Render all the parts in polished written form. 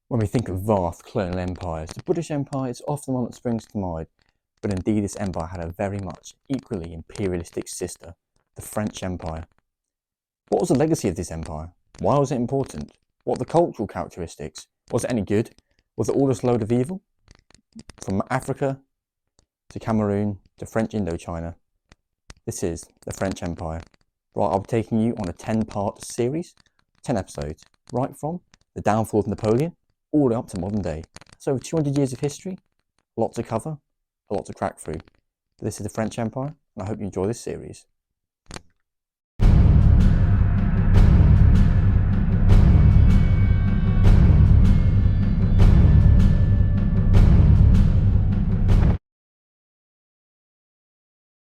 When we think of vast colonial empires, the British Empire is often one that springs to mind, but indeed this empire had a very much equally imperialistic sister, the French Empire. What was the legacy of this empire? Why was it important? What were the cultural characteristics? Was it any good? Was it all just a load of evil? From Africa to Cameroon to French Indochina, this is the French Empire. Right, I'll be taking you on a 10-part series, 10 episodes, right from the downfall of Napoleon all the way up to modern day. So 200 years of history, a lot to cover, a lot to crack through. This is the French Empire, and I hope you enjoy this series.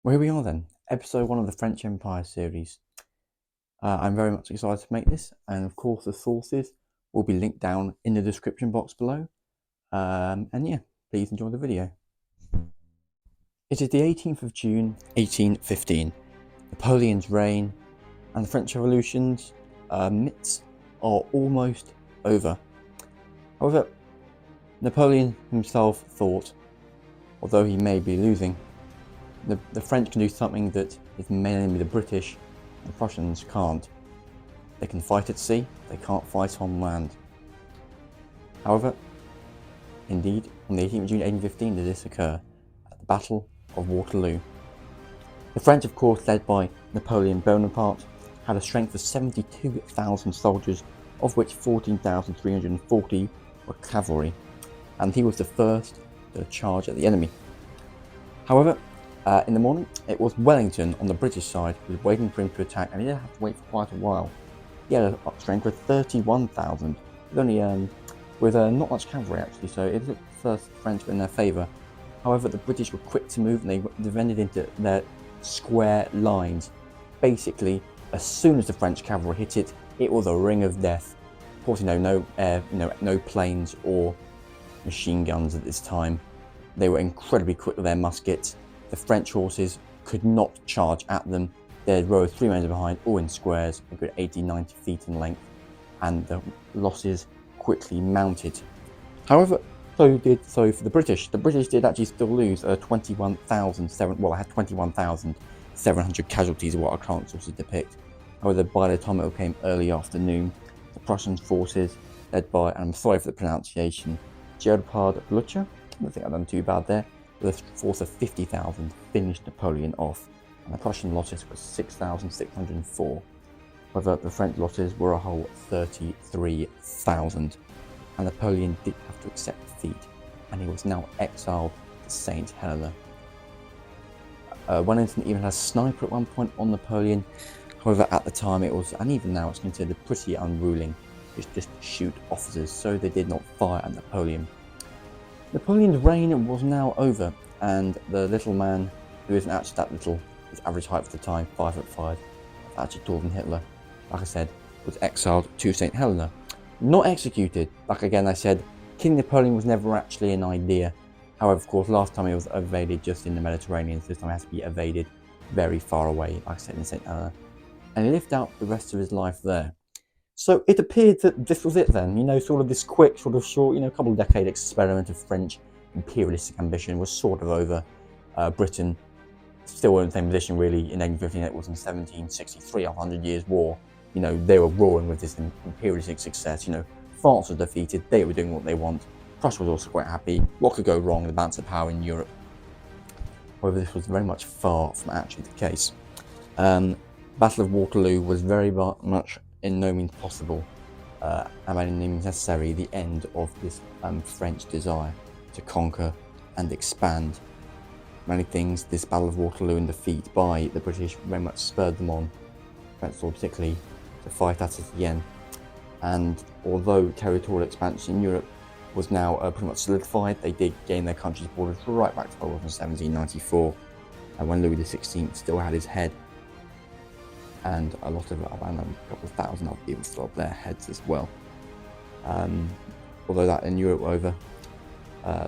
Well, here we are then, episode 1 of the French Empire series. I'm very much excited to make this, and of course the sources will be linked down in the description box below. And yeah, please enjoy the video. It is the 18th of June 1815. Napoleon's reign and the French Revolution's myths are almost over. However, Napoleon himself thought, although he may be losing, the French can do something that his main enemy, the British and Prussians, can't. They can fight at sea, they can't fight on land. However, indeed, on the 18th of June 1815 did this occur, at the Battle of Waterloo. The French, of course, led by Napoleon Bonaparte, had a strength of 72,000 soldiers, of which 14,340 were cavalry, and he was the first to charge at the enemy. However, in the morning, it was Wellington on the British side who was waiting for him to attack, and he didn't have to wait for quite a while. He had a strength of 31,000, with not much cavalry actually, so it looked first French in their favour. However, the British were quick to move, and they defended into their square lines. Basically, as soon as the French cavalry hit it, it was a ring of death. Of course, no planes or machine guns at this time. They were incredibly quick with their muskets. The French horses could not charge at them. They'd row 3 men behind, all in squares, a good 80-90 feet in length, and the losses quickly mounted. However, so for the British. The British did actually still lose 21,700 casualties, what our current sources depict. However, by the time it became early afternoon, the Prussian forces, led by, and I'm sorry for the pronunciation, Gerhard Blucher, I don't think I've done too bad there, with a force of 50,000, finished Napoleon off, and the Prussian losses were 6,604. However, the French losses were a whole 33,000, and Napoleon did have to accept defeat, and he was now exiled to St. Helena. Wellington even had a sniper at one point on Napoleon. However, at the time it was, and even now it's considered pretty unruling, just to shoot officers, so they did not fire at Napoleon. Napoleon's reign was now over, and the little man, who isn't actually that little, his average height for the time, 5'5", actually taller than Hitler, like I said, was exiled to St. Helena. Not executed, like again I said, King Napoleon was never actually an idea. However, of course, last time he was evaded just in the Mediterranean, so this time he has to be evaded very far away, like I said, in St. Helena. And he lived out the rest of his life there. So it appeared that this was it then, sort of this quick, sort of short, couple of decade experiment of French imperialistic ambition was sort of over. Britain still in the same position really in 1815 it was in 1763, a 100 Years' War. They were roaring with this imperialistic success. France was defeated, they were doing what they want. Prussia was also quite happy. What could go wrong in the balance of power in Europe? However, this was very much far from actually the case. Battle of Waterloo was very much in no means possible, and by no means necessary, the end of this French desire to conquer and expand. Many things, this Battle of Waterloo and defeat by the British very much spurred them on, French particularly, to fight at it again. And although territorial expansion in Europe was now pretty much solidified, they did gain their country's borders right back to where it was in 1794, and when Louis XVI still had his head, and a lot of, around a couple of thousand other people still have their heads as well. Although that in Europe were over,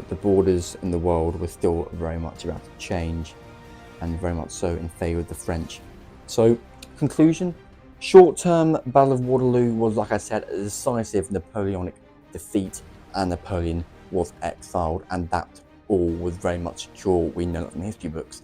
the borders in the world were still very much about to change, and very much so in favour of the French. So, conclusion, short-term Battle of Waterloo was, like I said, a decisive Napoleonic defeat and Napoleon was exiled, and that all was very much secure. We know that from the history books.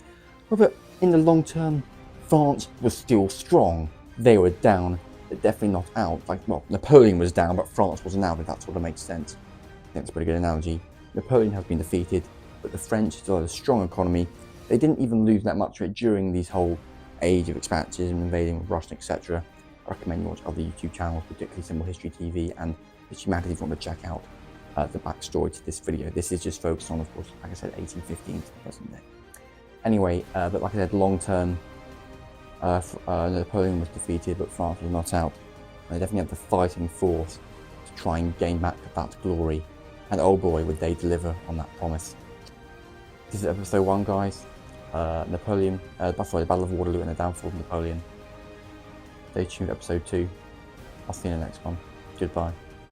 However, in the long term, France was still strong. They were down, but definitely not out. Like, well, Napoleon was down, but France wasn't out, if that sort of makes sense. I think that's a pretty good analogy. Napoleon has been defeated, but the French still had a strong economy. They didn't even lose that much of it during this whole age of expansionism, invading Russia, etc. I recommend you watch other YouTube channels, particularly Simple History TV and History Magazine, if you want to check out the backstory to this video. This is just focused on, of course, like I said, 1815 to the present day. Anyway, but like I said, long term, Napoleon was defeated, but France was not out. And they definitely had the fighting force to try and gain back that glory. And oh boy, would they deliver on that promise. This is episode 1, guys. Napoleon, the Battle of Waterloo and the downfall of Napoleon. Stay tuned for episode 2. I'll see you in the next one. Goodbye.